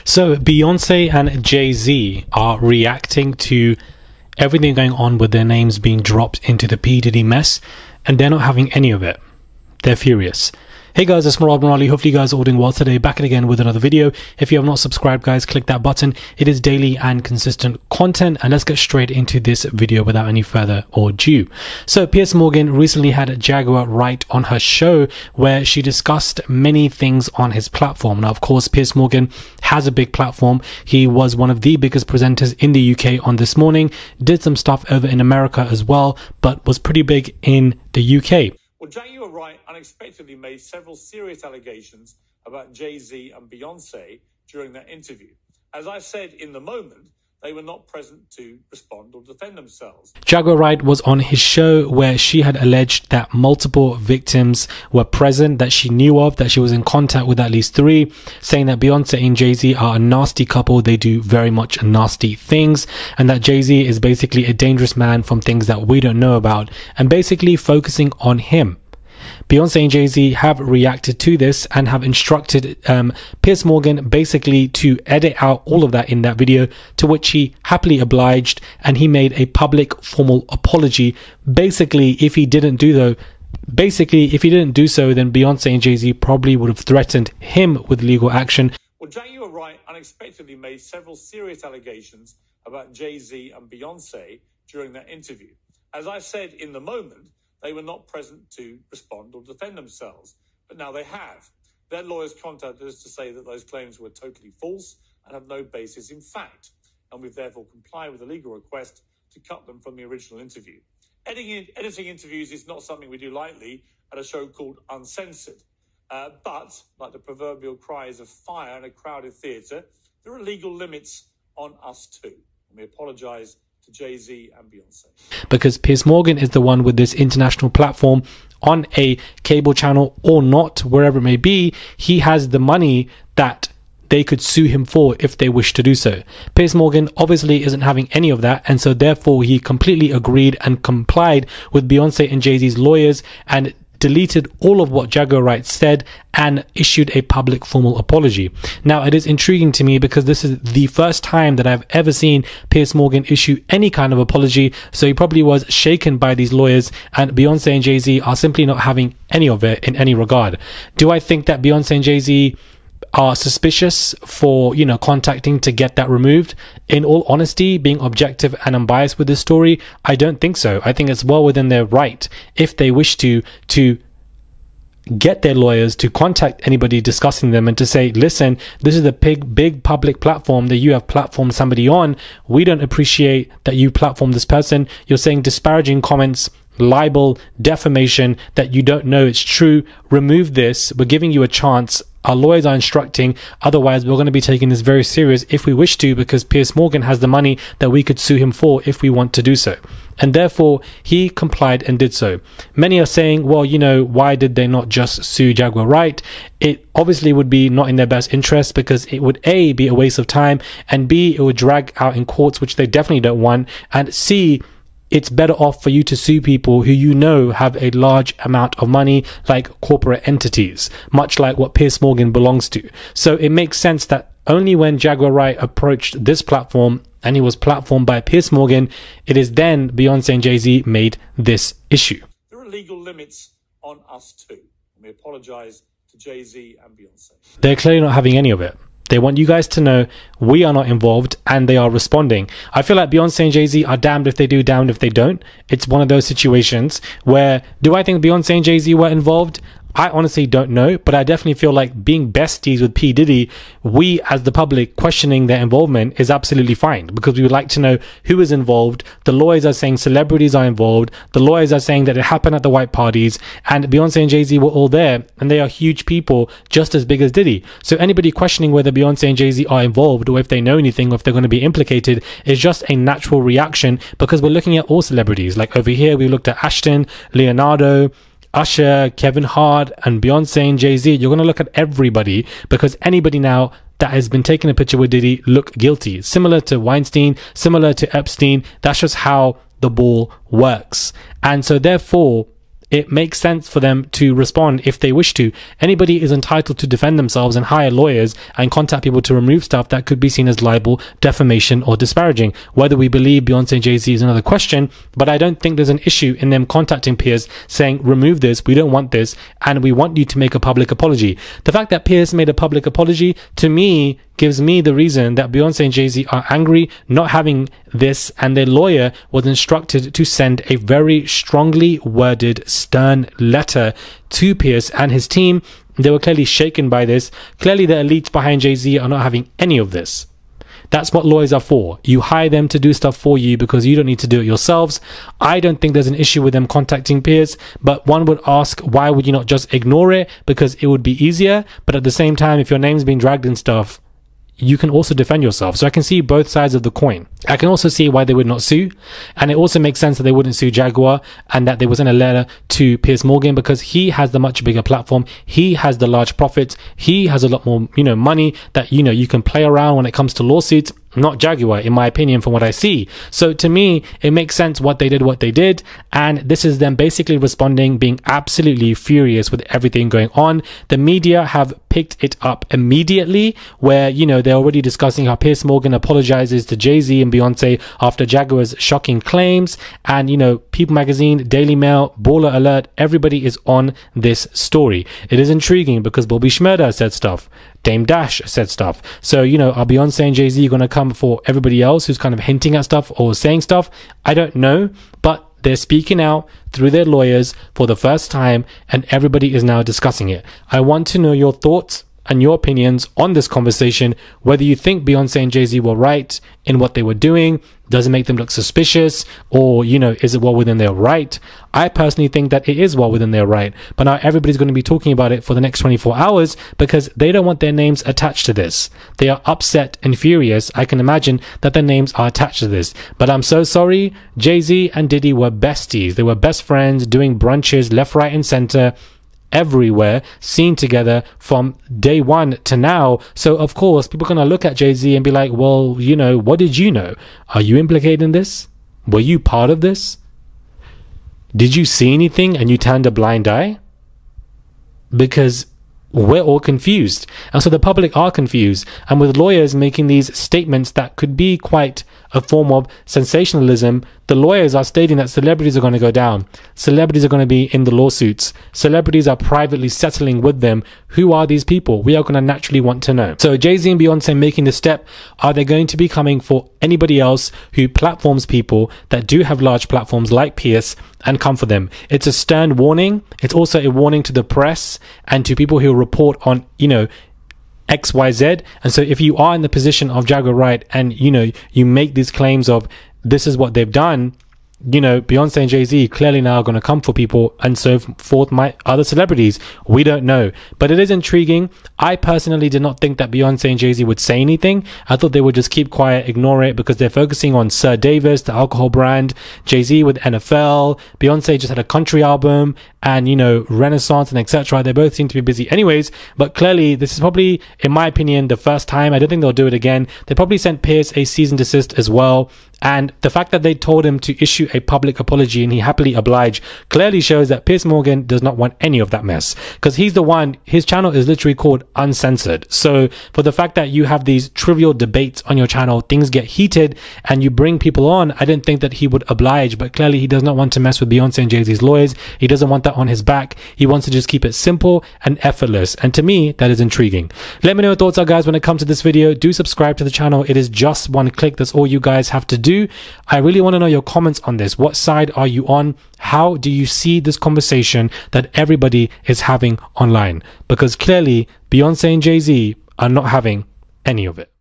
So Beyonce and Jay-Z are reacting to everything going on with their names being dropped into the P. Diddy mess, and they're not having any of it. They're furious. Hey guys, it's Murad Morali. Hopefully you guys are all doing well today. Back again with another video. If you have not subscribed, guys, click that button. It is daily and consistent content, and let's get straight into this video without any further ado. So Piers Morgan recently had Jaguar Wright on her show where she discussed many things on his platform. Now, of course, Piers Morgan has a big platform. He was one of the biggest presenters in the UK on This Morning, did some stuff over in America as well, but was pretty big in the UK. Well, Jaguar Wright unexpectedly made several serious allegations about Jay-Z and Beyonce during that interview. As I said in the moment, they were not present to respond or defend themselves. Jaguar Wright was on his show where she had alleged that multiple victims were present, that she knew of, that she was in contact with at least 3, saying that Beyonce and Jay-Z are a nasty couple. They do very much nasty things, and that Jay-Z is basically a dangerous man from things that we don't know about, and basically focusing on him. Beyonce and Jay-Z have reacted to this and have instructed Piers Morgan basically to edit out all of that in that video, to which he happily obliged, and he made a public formal apology. Basically, if he didn't do so, then Beyonce and Jay-Z probably would have threatened him with legal action. Well, Jaguar Wright unexpectedly made several serious allegations about Jay-Z and Beyonce during that interview. As I said in the moment, they were not present to respond or defend themselves, but now they have. Their lawyers contacted us to say that those claims were totally false and have no basis in fact, and we've therefore complied with a legal request to cut them from the original interview. Editing interviews is not something we do lightly at a show called Uncensored, but like the proverbial cries of fire in a crowded theatre, there are legal limits on us too, and we apologise to Jay-Z and Beyonce. Because Piers Morgan is the one with this international platform on a cable channel or not, wherever it may be, he has the money that they could sue him for if they wish to do so. Piers Morgan obviously isn't having any of that, and so therefore he completely agreed and complied with Beyonce and Jay-Z's lawyers and deleted all of what Jaguar Wright said and issued a public formal apology. Now, it is intriguing to me because this is the first time that I've ever seen Piers Morgan issue any kind of apology, so he probably was shaken by these lawyers, and Beyonce and Jay-Z are simply not having any of it in any regard. Do I think that Beyonce and Jay-Z are suspicious for, contacting to get that removed? In all honesty, being objective and unbiased with this story, I don't think so. I think it's well within their right, if they wish to get their lawyers to contact anybody discussing them and to say, listen, this is a big public platform that you have platformed somebody on. We don't appreciate that you platform this person. You're saying disparaging comments, libel, defamation, that you don't know it's true. Remove this. We're giving you a chance. Our lawyers are instructing, otherwise we're going to be taking this very serious if we wish to, because Piers Morgan has the money that we could sue him for if we want to do so. And therefore he complied and did so. Many are saying, well, why did they not just sue Jaguar Wright? It obviously would be not in their best interest, because it would A, be a waste of time, and B, it would drag out in courts, which they definitely don't want, and C, it's better off for you to sue people who have a large amount of money, like corporate entities, much like what Piers Morgan belongs to. So it makes sense that only when Jaguar Wright approached this platform and he was platformed by Piers Morgan, it is then Beyonce and Jay-Z made this issue. There are legal limits on us too, and we apologise to Jay-Z and Beyonce. They're clearly not having any of it. They want you guys to know we are not involved, and they are responding. I feel like Beyonce and Jay-Z are damned if they do, damned if they don't. It's one of those situations where, do I think Beyonce and Jay-Z were involved? I honestly don't know, but I definitely feel like being besties with P. Diddy, we as the public questioning their involvement is absolutely fine, because we would like to know who is involved. The lawyers are saying celebrities are involved. The lawyers are saying that it happened at the white parties, and Beyonce and Jay-Z were all there, and they are huge people just as big as Diddy. So anybody questioning whether Beyonce and Jay-Z are involved, or if they know anything, or if they're going to be implicated, is just a natural reaction, because we're looking at all celebrities. Like over here, we looked at Ashton, Leonardo, Usher, Kevin Hart, and Beyonce and Jay-Z. You're going to look at everybody, because anybody now that has been taking a picture with Diddy look guilty. Similar to Weinstein, similar to Epstein. That's just how the ball works. And so therefore, it makes sense for them to respond if they wish to. Anybody is entitled to defend themselves and hire lawyers and contact people to remove stuff that could be seen as libel, defamation, or disparaging. Whether we believe Beyonce and Jay-Z is another question, but I don't think there's an issue in them contacting Piers saying, remove this, we don't want this, and we want you to make a public apology. The fact that Piers made a public apology, to me, gives me the reason that Beyonce and Jay-Z are angry not having this, and their lawyer was instructed to send a very strongly worded, stern letter to Piers and his team. They were clearly shaken by this. Clearly the elites behind Jay-Z are not having any of this. That's what lawyers are for. You hire them to do stuff for you because you don't need to do it yourselves. I don't think there's an issue with them contacting Piers, but one would ask, why would you not just ignore it? Because it would be easier. But at the same time, if your name's being dragged in stuff, you can also defend yourself. So I can see both sides of the coin. I can also see why they would not sue. And it also makes sense that they wouldn't sue Jaguar and that they was in a letter to Piers Morgan, because he has the much bigger platform. He has the large profits. He has a lot more, money that, you can play around when it comes to lawsuits. Not Jaguar, in my opinion, from what I see. So to me, it makes sense what they did. And this is them basically responding, being absolutely furious with everything going on. The media have picked it up immediately, where, they're already discussing how Piers Morgan apologizes to Jay-Z and Beyonce after Jaguar's shocking claims. And, People Magazine, Daily Mail, Baller Alert, everybody is on this story. It is intriguing because Bobby Shmurda said stuff. Dame Dash said stuff. So, are Beyonce and Jay-Z going to come for everybody else who's kind of hinting at stuff or saying stuff? I don't know, but they're speaking out through their lawyers for the first time, and everybody is now discussing it. I want to know your thoughts and your opinions on this conversation, whether you think Beyonce and Jay-Z were right in what they were doing. Does it make them look suspicious? Or, is it well within their right? I personally think that it is well within their right. But now everybody's going to be talking about it for the next 24 hours because they don't want their names attached to this. They are upset and furious. I can imagine that their names are attached to this. But I'm so sorry. Jay-Z and Diddy were besties. They were best friends, doing brunches left, right, and center, everywhere, seen together from day one to now. So of course people are going to look at Jay-Z and be like, well, what did you know? Are you implicated in this? Were you part of this? Did you see anything and you turned a blind eye? Because we're all confused, and so the public are confused, and with lawyers making these statements that could be quite a form of sensationalism, the lawyers are stating that celebrities are going to go down. Celebrities are going to be in the lawsuits. Celebrities are privately settling with them. Who are these people? We are going to naturally want to know. So Jay-Z and Beyonce making the step, are they going to be coming for anybody else who platforms people that do have large platforms like Piers and come for them? It's a stern warning. It's also a warning to the press and to people who report on, XYZ. And so if you are in the position of Jaguar Wright and, you make these claims of this is what they've done, Beyonce and Jay-Z clearly now are going to come for people, and so forth, my other celebrities. We don't know. But it is intriguing. I personally did not think that Beyonce and Jay-Z would say anything. I thought they would just keep quiet, ignore it, because they're focusing on Sir Davis, the alcohol brand, Jay-Z with NFL, Beyonce just had a country album, and, Renaissance and etc. They both seem to be busy anyways, but clearly this is probably, in my opinion, the first time. I don't think they'll do it again. They probably sent Piers a cease and desist as well. And the fact that they told him to issue a public apology and he happily obliged clearly shows that Piers Morgan does not want any of that mess, because he's the one, his channel is literally called Uncensored. So for the fact that you have these trivial debates on your channel, things get heated and you bring people on, I didn't think that he would oblige, but clearly he does not want to mess with Beyonce and Jay-Z's lawyers. He doesn't want that on his back. He wants to just keep it simple and effortless. And to me, that is intriguing. Let me know your thoughts are, guys, when it comes to this video. Do subscribe to the channel. It is just one click. That's all you guys have to do. I really want to know your comments on this. What side are you on? How do you see this conversation that everybody is having online? Because clearly Beyonce and Jay-Z are not having any of it.